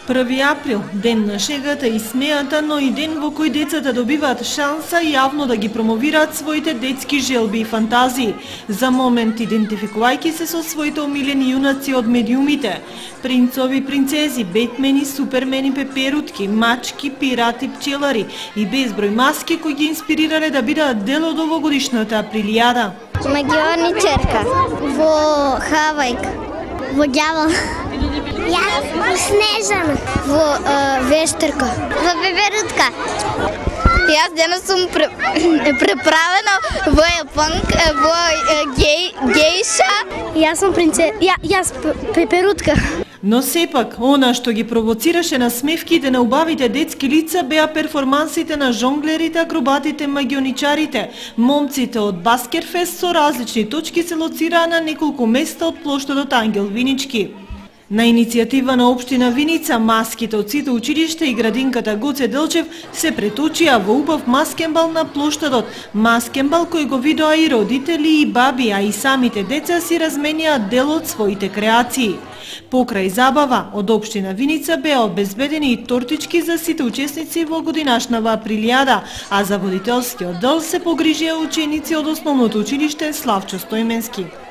1 април, ден на шегата и смејата, но и ден во кој децата добиваат шанса јавно да ги промовираат своите детски желби и фантазии, за момент идентификувајќи се со своите омилени јунаци од медиумите, принцови, принцези, бетмени, супермени, пеперутки, мачки, пирати, пчелари и безброј маски кои ги инспирирале да бидат дел од овогодишната Априлијада. Магионичарка, во Хавајк, во ѓавол. Јас во Снежана, во Вештерка, во Пеперутка. Јас денес сум преправена во Јапонка, во гејша. Јас сум јас Пеперутка. Но сепак, она што ги провоцираше на смевките на убавите детски лица беа перформансите на жонглерите, акробатите, магионичарите. Момците од Баскерфест со различни точки се лоцираа на неколку места од плоштадот Ангел Винички. На иницијатива на општина Виница, маските од сите училишта и градинката Гоце Делчев се преточија во убав маскенбал на плоштадот. Маскенбал кој го видоа и родители и баби, а и самите деца си разменија дел од своите креации. Покрај забава, од општина Виница беа обезбедени и тортички за сите учесници во годинашнава Априлијада, а за водителскиот дел се погрижија ученици од основното училиште Славчо Стојменски.